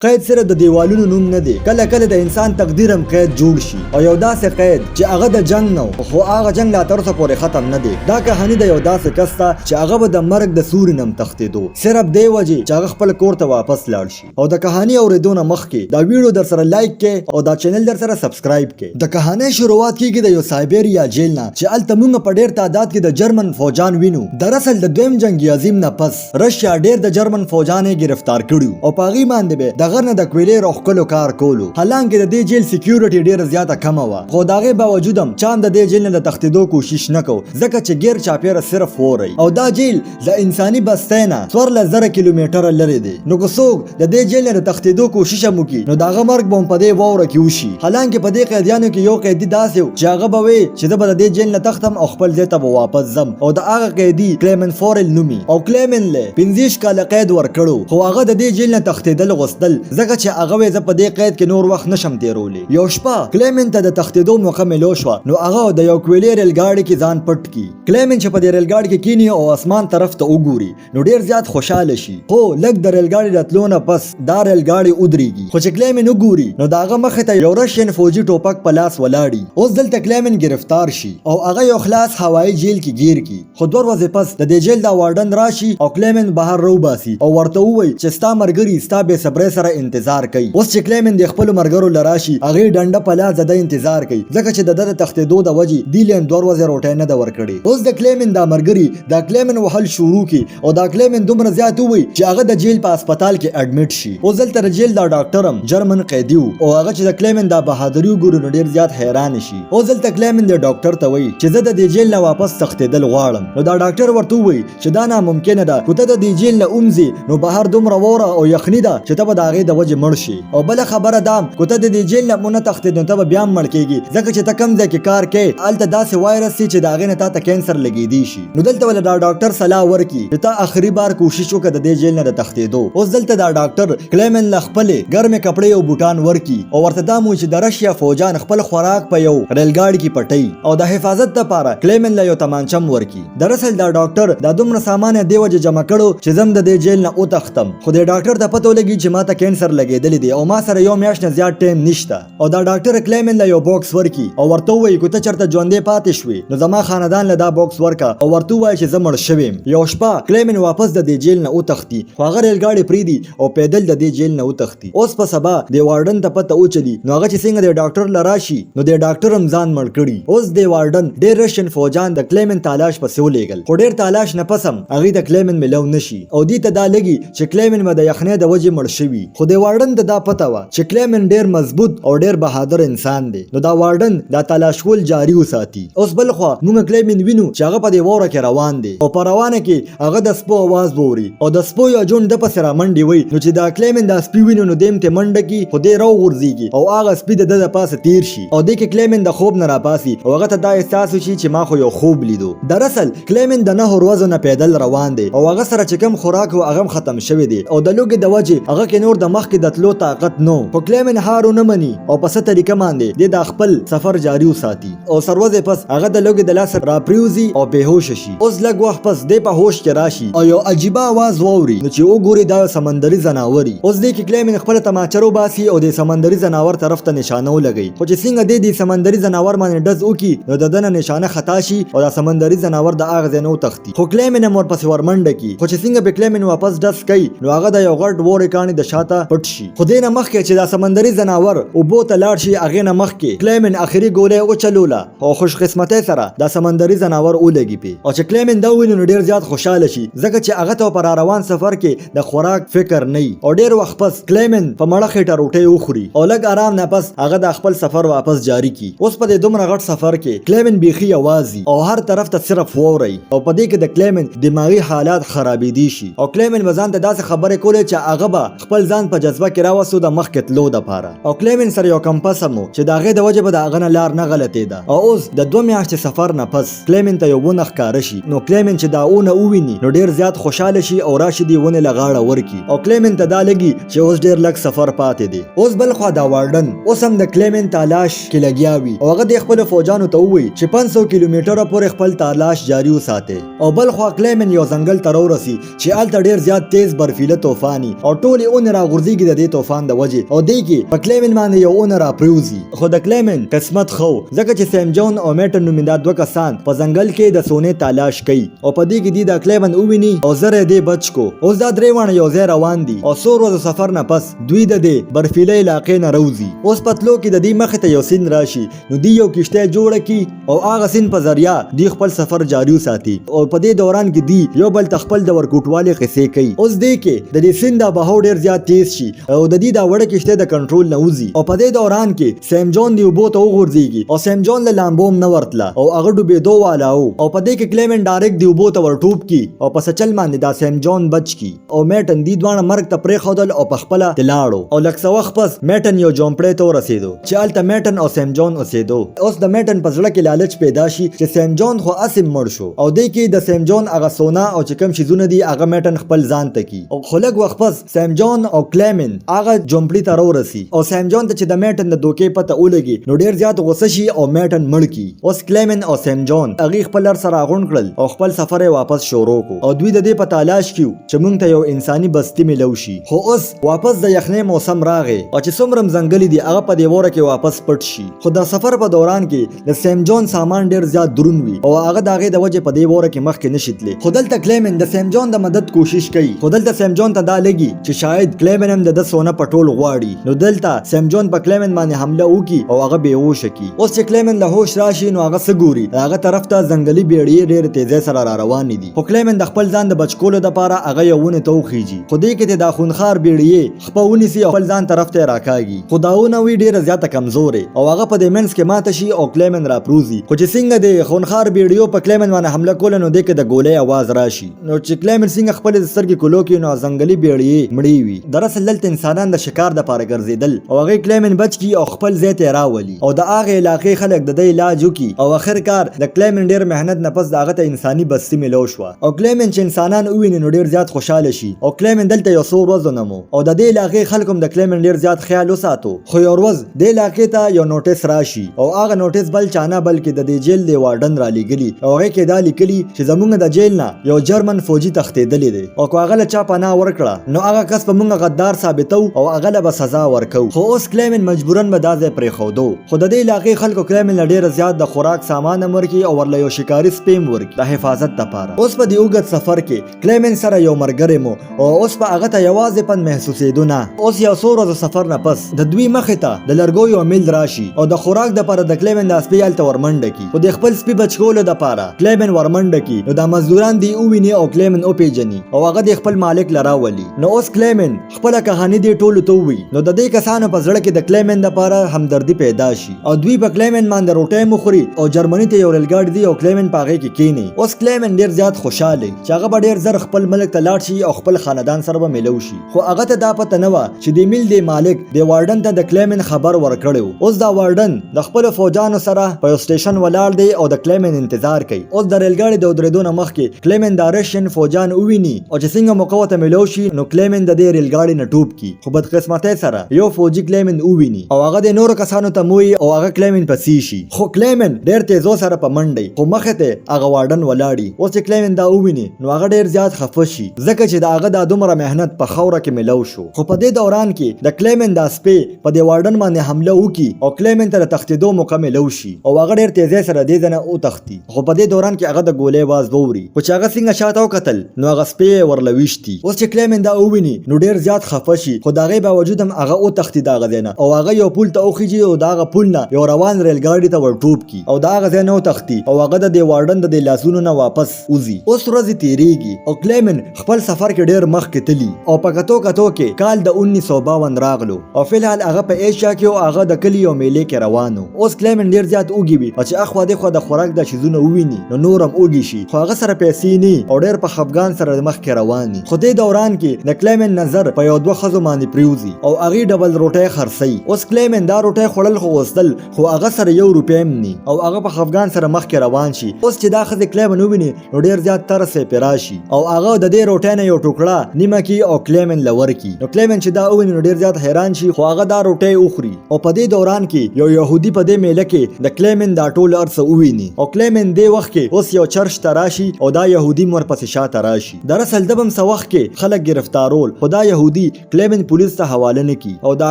قید صرف د دیوالونو نوم نه دی، کله کله د انسان تقدیر هم قید جوړ شي، او یو داسې قید چې هغه د جنگ نه خو هغه جنگ لا تر اوسه پورې ختم نه دی. دا کهانی د یو داسې کس ته چې هغه به د مرګ د سوري نه هم تښتېدو صرف دی وجې چې هغه خپل کور ته واپس لاړ شي. او د کهانی اورېدو نه مخکې دا ویډیو در سره لایک کړئ او دا چینل در سره سبسکرایب کړئ. د کهانی شروعات کیږي د یو سایبریا جیل نه چې هلته موږ په ډېر تعداد کې د جرمن فوجان وینو. دراصل د دویم جنگ عظیم نه پس رشیا ډېر د جرمن فوجان یې گرفتار کړي او په هغې باندې به د غر نه د کویلې خپل کار کولو. حالانکه د دې جیل سکیورټي ډیره زیاته کمه وه، خو د هغې باوجود هم چا هم د دې جیل نه د تښتېدو کوشش نه کو، ځکه چې ګیر چاپیره صرف وری. او دا جیل د انساني بستۍ نه 14,000 کیلومتره لرې دی. نو که څوک د دې جیل نه د تښتېدو کوشش هم وکړي نو د هغه مرګ به هم په دې واوره کې وشي. حالانکه په دې قیدیانو کې یو قیدي داسې و چې هغه به وایي چې زه به د دې جیل نه تښتم او خپل ځای ته به واپس ځم. او د هغه قیدي کلیمن فورل نومي، او کلیمن له 15 کاله قید ورکړو، خو هغه د دې جیل نه تښتېدل غوښتل ځکه چې هغه وایي زه په دې قید کې نور وخت نشم تیرولی. یو شپه کلیمن ته د تښتېدو موقع ملو شوه، نو هغه د یو کویلې ریل ګاډي کې ځان پټ کی. کلیمن چې په دې ریل ګاډي کې کینی او اسمان طرف ته وګوري نو ډیر زیات خوشاله شي. خو لږ د ریل ګاډي راتلو نه پس دا ریل ګاډي ودرېږي، خو چې کلیمن وګوري نو د هغه مخې ته یو رشین فوجي ټوپک په لاس ولاړي. اوس دلته کلیمن گرفتار شي او هغه یو خلاص هوایي جیل کې گیر کی. خو 2 ورځې پس د دې جیل دا وارډن راشي او کلیمن بهر روباسي او ورته ووایي چې ستا مرګري ستا بې صبرۍ سره انتظار کوي. اوس چې کلیمن د خپل مرګرو لراشي هغه ډنډه په لاس د انتظار کوي، ځکه چې د تښتېدو د وجې دی له 2 ورځې روټۍ نه ده ورکړې. اوس د کلیمن دا مرګري دا کلیمن وهل شروع کی او دا کلیمن دومره زیات ووي چې هغه د جیل په هسپتال کې اډمیټ شي. اوس دلته د جیل دا ډاکټر هم جرمن قیدي و او هغه چې د کلیمن دا بهادري وګوري نو ډیر زیات حیران شي. اوس دلته کلیمن د ډاکټر ته وایي چې زه د دې جیل نه واپس تښتېدل غواړم. نو دا ډاکټر ورته وایي چې دا ناممکنه ده، که ته د دې جیل نه ومځې نو بهر دومره واوره او یخني ده چې ته به د هغې د وجې مړ شي. او بله خبره دا که ته د دې جیل نه مونه تښتېد نو ته به بیا هم مړ کېږي، ځکه چې ته کوم ځای کې کار کوې هلته داسې وایرس دی چې د هغې نه تا ته کینسر لګېدی شي. نو دلته ولې دا ډاکټر صلاح ورکړي چې ته آخري بار کوشش وکړه د دې جیل نه د تښتېدو. اوس دلته دا ډاکټر کلیمن له خپلې ګرمې کپړې او بوټان ورکړي او ورته دا موي چې د رشیا فوجان خپل خوراک په یو ریل ګاډي کې پټوي او د حفاظت دپاره کلیمن له یو تمانچه هم ورکړي. دراصل دا ډاکټر دا دومره سامان یې دې وجې جمع کړو چې زه هم د دې جیل نه وتښتم، خو دې ډاکټر ته پته ولګي چې ما ته کینسر لګېدلی دی او ما سره یو میاشت نه زیات ټایم نشته. او دا ډاکټر کلیمن له یو باکس ورکړي او ورته ووایي که ته چېرته ژوندی پاتې شوې نو زما خاندان له دا باکس ورکړه او ورته ووایه چې زه مړ شوی یم. یو شپه کلیمن واپس د دې جیل نه وتښتي، خو هغه ریل ګاډي پرېږدي او پیدل د دې جیل نه وتښتي. اوس په سبا د وارډن ته پته وچلي نو هغه چې څنګه د ډاکټر له راشي نو د ډاکټر هم ځان مړ کړي. اوس د وارډن ډېر رشین فوجان د کلیمن تالاش پسې ولېږل، خو ډېر تالاش نه پس هم هغوی د کلیمن ملو نشي او دې ته دا لګي چې کلیمن به د یخنۍ د وجې مړ شوي. خو د وارډن ته دا پته وه چې کلیمن ډېر مضبوط او ډېر بهادر انسان دی، نو دا وارډن دا تلاش کول جاري وساتي. اوس بل خوا موږ کلیمن وینو چې هغه په دې واوره کې روان دی او په روانه کې هغه د سپو اواز بوري او د سپو یو جون د پسې رامنډي وي. نو چې دا کلیمن دا سپي وینو نو دیم ته منډه کی، خو دې راوغورځېږي او هغه سپي د ده د پاسه تیر شي او دې کې کلیمن د خوب نه راپاسي او هغه ته دا احساس وشي چې ما خو یو خوب لیدو. دراصل کلیمن د 9 ورځو نه پیدل روان دی او هغه سره چې کوم خوراک و هغه ختم شوی دی او د لوږې د وجې هغه کې نور د مخکې د تلو طاقت نو. خو کلیمن هار ونه مني او په څه طریقه باندې د خپل سفر جاري وساتي او سروځې پس هغه د لوږې د لاسه راپریوزي او بېهوشه شي. اوس لږ وخت پس دی په هوش کې راشي او یو عجیبه आवाज واوري نو چې وګوري دا سمندري ځناوري. اوس دې کې کلیمن خپل تماچه روباسي او د سمندري ځناور طرف ته نشانه ولګوي، خو چې څنګه دې سمندري ځناور باندې ډز وکړي نو د ده نه نشانه خطا شي او دا سمندري ځناور د هغه ځای نه وتښتي. خو کلیمن هم ورپسې ورمنډه کړي، خو چې څنګه به کلیمن واپس ډز کوي نو هغه د یو غټ وورې کاڼي د شاته پټ شي. خو دې نه مخکې چې دا سمندري ځناور اوبو ته لاړ شي هغې نه مخکې کلیمن آخري ګولۍ وچلوله او خوش قسمتۍ سره دا سمندري ځناور ولګي پې. او چې کلیمن دا وویني نو ډېر زیات خوشحاله شي ځکه چې هغه ته په راروان سفر کې د خوراک فکر نه وي. او ډېر وخت پس کلیمن په مړه خېټه روټۍ وخوري او لږ آرام نه پس هغه د خپل سفر واپس جاري کړي. اوس په دې دومره غټ سفر کې کلیمن بیخي یوازي او هر طرف ته صرف واوري او په دې کې د کلیمن دماغي حالات خرابېدي شي او کلیمن به ځان ته داسې خبرې کولې چې هغه به خپل ځان په جذبه کې راوستو د مخکې تلو دپاره. او کلیمن سره یو کمپس هم و چې د هغې د وجې به د هغه نه لار نه غلطېده. او اوس د 2 میاشتې سفر نه پس کلیمن ته یو ونه ښکاره شي نو کلیمن چې دا ونه وویني نو ډېر زیات خوشحاله شي او راشي دې ونې له غاړه ورکړي او کلیمن ته دا لګي چې اوس ډېر لږ سفر پاتې دی. اوس بل خوا دا وارډن اوس هم د کلیمن تالاش کې لګیا وي او هغه د خپلو فوجانو ته ووایي چې 500 کیلومتره پورې خپل تالاش جاري وساتئ. او بل خوا کلیمن یو ځنګل ته راورسي چې هلته ډېر زیات تیز برفیله طوفاني او ټولې اونې غورځيږي د دې طوفان د وجې او دی کې په کلیمن باندې یو اونر راپریوزي خو د کلیمن قسمت خو ځکه چې سیم جون او میټن نومېدا دوه کسان په ځنګل کې د سونې تلاش کوي او په دې کې دی د کلیمن وویني او زره دې بچ کو اوس دا درې وانه یو ځای روان دي او څو ورځې سفر نه پس دوی د دې برفیله علاقې نه روزي اوس پتلو کې د دې مخې ته یو سیند راشي نو دی یو کشته جوړه کی او هغه سیند په ذریعہ دی خپل سفر جاری وساتي او په دې دوران کې دی یو بل تخپل د ورکوټوالي قصې کوي اوس دی کې د دې سیند د بهاو ډیر زیات تیز شي او د دې دا وړه کشته د کنټرول نه وځي او په دې دوران کې سیم جون دی وبو ته وغورځيږي او سیم جون له لامبوم نه ورتله او هغه ډوبېدو والاو او په دې کې کلیمن ډایرکټ دی وبو ته ورټوب کی او په سچل باندې دا سیم جون بچ کی او میټن دی دوانه مرګ ته پرې خودل او په خپل تلاړو او لکه څه وخت پس میټن یو جومپړې ته ورسېدو چې هلته میټن او سیم جون اوسېدو اوس د میټن په زړه کې لالچ پیدا شي چې سیم جون خو اسیم مړ شو او دی کې د سیم جون هغه سونا او چې کوم شیزونه دي هغه میټن خپل ځان ته کی او خو لږ وخت پس سیم جون او کلیمن هغه جومپړې ته راورسي او سیم جون ته چې د میټن د دوکې پته ولګي نو ډیر زیات غوسه شي او میټن مړ کی اوس کلیمن او سیم جون هغه خپل لر سره غونډ کړل او خپل سفر واپس شروع کو او دوی د دې په تلاش کیو چې مونږ ته یو انساني بستی ملو شي خو اوس واپس د یخنۍ موسم راغی او چې څومره ځنګلي دي هغه په دې وره کې واپس پټ شي خو د سفر په دوران کې د سیم جون سامان ډیر زیات درون وي او هغه د هغې د وجې په دې وره کې مخکې نشي تللی خو دلته کلیمن د سیم جون د مدد کوشش کوي خو دلته سیم جون ته دا لګي چې شاید کلیمن هم د سونه پټول غواړي نو دلته سیم جون په کلیمن باندې حمله وکي او هغه بېهوشه کی اوس چې کلیمن له هوش راشي نو هغه څه ګوري هغه طرف ته ځنګلي بیړۍ ډېرې تیزۍ سره را روانې دي خو کلیمن د خپل ځان د بچ کولو دپاره هغه یو ونې ته وخیږي خو دې کې د دا خونخوار بیړۍ خپه ونیسي او خپل ځان طرف ته یې راکاږي خو دا ونه وي ډېره زیاته کمزورې او هغه په دې منځ کې ماته شي او کلیمن راپروزي خو چې څنګه د خونخوار بیړیو په کلیمن باندې حمله کوله نو دې کې د ګولۍ اواز راشي نو چې کلیمن څنګه خپلې سترګې کولو کې نو ځنګلي بیړۍ مړې وي دراصل دلته انسانان د شکار دپاره ګرځېدل او هغې کلیمن بچ کي او خپل ځای ته یې راولي او د هغې علاقې خلک د ده علاج وکړي او آخر کار د کلیمن ډېر محنت نه پس د هغه ته انساني بستي ملو شوه او کلیمن چې انسانان وویني نو ډېر زیات خوشحاله شي او کلیمن دلته یو څو ورځو نه مو او د دې علاقې خلک هم د کلیمن ډېر زیات خیال وساتو خو یو ورځ دې علاقې ته یو نوټس راشي او هغه نوټس بل چا نه بلکې د دې جیل د وارډن رالیږلي او هغې کې دا لیکلي چې زموږ د جیل نه یو جرمن فوجي تښتېدلی دی او که هغه له چا پناه ورکړه نو هغه کس به موږ غدار ثابتو او هغه له به سزا ورکو خو اوس کلیمن مجبورا به دا ځای پرېښودو خو د دې علاقې خلکو کلیمن له ډېره زیات د خوراک سامان هم ورکړي او ورله یو شکاري سپی هم ورکړي د حفاظت دپاره اوس په دې اوږد سفر کې کلیمن سره یو ملګری مو او اوس په هغه ته یوازې پن محسوسېدو نه اوس یو څو ورځو سفر نه پس د دوی مخې ته د لرګو یو میل راشي او د خوراک دپاره د کلیمن دا سپی هلته ورمنډه کي خو د خپل سپي بچ کولو دپاره کلیمن ورمنډه کي نو دا مزدوران دی وویني او کلیمن وپېژني او هغه د خپل مالک له راولي نو اوس کلیمن خپله کهاني دې ټولو ته ووایي نو د دې کسانو په زړه کې د کلیمن دپاره همدردي پیدا شي او دوی په کلیمن باندې روټۍ مخوري او جرمني ته یو ریلګاډي دی او کلیمن په هغې کې کینی اوس کلیمن ډېر زیات خوشحاله چې هغه به ډېر زر خپل ملک ته لاړ شي او خپل خاندان سره به میلو شي خو هغه ته دا پته نه وه چې د میل د مالک د وارډن ته د کلیمن خبر ورکړی اوس دا وارډن د خپلو فوجانو سره په یو سټیشن ولاړ دی او د کلیمن انتظار کوي اوس د ریلګاډي د ودرېدو نه مخکې کلیمن د رشین فوجان وویني او چې څنګه موقع ورته میلو شي نو کلیمن د دې ریلګاډي نه ټوپ کي خو بدقسمتۍ سره یو فوجي کلیمن وویني او هغه د نورو کسانو ته مویي او هغه کلیمن پسې شي خو کلیمن ډېر تیزو سره په منډی خو مخې ته هغه وارډن ولاړي اوس چې کلیمن دا وویني نو هغه ډېر زیات خفه شي ځکه چې د هغه دا دومره محنت په خاوره کې میلو شو خو په دې دوران کې د کلیمن دا سپی په دې وارډن باندې حمله وکړي او کلیمن ته د تښتېدو موقع میلو شي او هغه ډېر تیزۍ سره دې ځای نه وتښتي خو په دې دوران کې هغه د ګولۍ اواز واوري خو چې هغه څنګه شاته وکتل نو هغه سپی یې ورله ویشتي اوس چې کلیمن دا وویني نو ډېر زیات خفه شي خو د هغې باوجود هم هغه وتښتي د هغه ځای نه او هغه یو پول ته وخیږي او د هغه پول نه یو روان ریلګاډي ته ورټوپ کي او د هغه ځای نه وتښتي او هغه د دې وارډن د دې لاسونو نه واپس وځي اوس ورځې تېرېږي او کلیمن خپل سفر کې ډېر مخکې تلي او په کتو کتو کې کال د 1952 راغلو او فلحال هغه په ایشیا کې او هغه د کلي یو میلې کې روان و اوس کلیمن ډېر زیات اوږي وي او چې اخوا دېخوا د خوراک دا شیزونه وویني نو نور هم اوږي شي خو هغه سره پیسې نه او ډېر په خفګان سره مخکې روان وي خو دې دوران کې د کلیمن نظر په یو دوه ښځو باندې پریوزي او هغې ډبل روټۍ خرڅوي اوس کلیمن دا روټۍ خوړل خو غوښتل خو هغه سره یو روپۍ هم ني او هغه په خفګان سره مخکې روان شي اوس چې دا ښځې کلیمن وویني نو ډېر زیات ترس یې پرې راشي او هغه د دې روټۍ نه یو ټوکړه نیمه کي او کلیمن له ورکي نو کلیمن چې دا وویني نو ډېر زیات حیران شي خو هغه دا روټۍ وخوري او په دې دوران کې یو یهودي په دې میله کې د کلیمن دا ټول ارڅه وویني او کلیمن دې وخت کې اوس یو چرچ ته راشي او دا یهودي ورپسې شاته راشي دراصل د به هم څه وخت کې خلک ګرفتارول خو دا یهودي يهودي کلیمن پولیس ته حواله نکي او د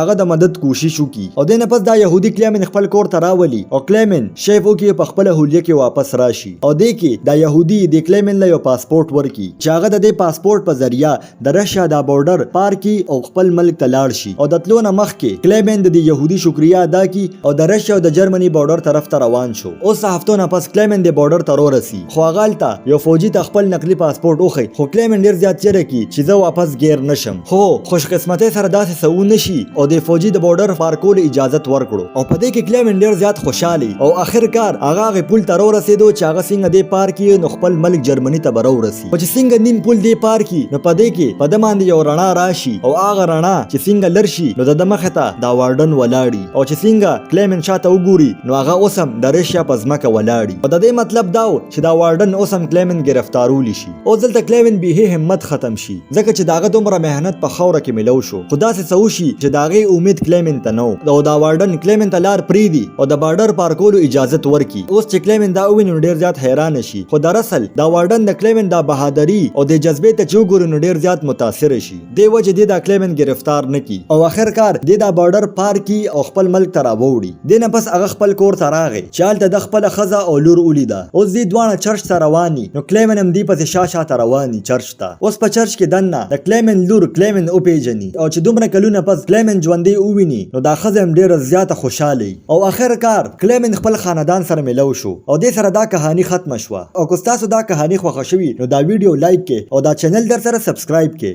هغه د مدد کوشش وکي او د نه پس دا يهودي کلیمن خپل کور ته راولي او کلیمن شیف وکي په خپل هولیه کې واپس راشي او د کې دا يهودي د کلیمن له یو پاسپورت ورکي چې هغه د دې پاسپورت په ذریعہ د رشیا دا بورډر پار کی او خپل ملک ته لاړ شي او د تلو نه مخکې کلیمن د يهودي شکریا ادا کی او د رشیا او د جرمني بورډر طرف ته روان شو. اوس هفتونه پس کلیمن د بورډر ته ورسي خو غالطه یو فوجي ته خپل نقلي پاسپورت اوخی خو کلیمن ډیر زیات چیرې کی چې زه واپس غیر نشم خو خوش قسمتۍ سره داسې سو نشي او د فوجي د بورډر پار کول اجازه ورکړو او په دې کې کلیمن ډیر زیات خوشاله او اخر کار هغه پول ته ورسېدو چې هغه څنګه د پار کې نو خپل ملک جرمني ته ورسي او چې څنګه نیم پول دی پار کې نو په دې کې په دماندې یو رڼا راشي او هغه رڼا چې څنګه لرشي نو د مخه ته دا وارډن ولاړی او چې څنګه کلیمن شاته وګوري نو هغه اوسم د رشیا په ځمکه ولاړی او د دې مطلب دا چې دا وارډن اوسم کلیمن گرفتارول شي او ځلته کلیمن به همت ختم شي ځکه چې داغه دومره مهنت په خوره کې ملو شو خدا سه سو شي چې داغه امید کلیمن ته نو او دا وارډن کلیمن ته لار پریدي او د بارډر پار کولو اجازه ورکي اوس چې کلیمن دا ویني ډیر زیات حیران شي خو دراصل دا وارډن د کلیمن دا بهادری او د جذبې ته چوغور نو ډیر زیات متاثر شي دی وجه د کلیمن گرفتار نکي او اخر کار د دا بارډر پار کی او خپل ملک ته راوړي دنه پس هغه خپل کور ته راغی چالت د خپل خزه او لور ولیدا اوس دې دوانه چرچ ته رواني نو کلیمن هم دی په شاشه ته رواني چرچ ته اوس په چرچ کې دنه د کلیمن لور کلیمن او پیجني او چې دومره کلونه پس کلیمن ژوندې وویني نو دا خزه هم ډیره زیاته خوشاله او اخر کار کلیمن خپل خاندان سره ملو شو او دې سره دا کہانی ختم شوه او که تاسو دا کہانی خوښه شوي نو دا ویډیو لایک کړئ او دا چینل در سره سبسکرایب کړئ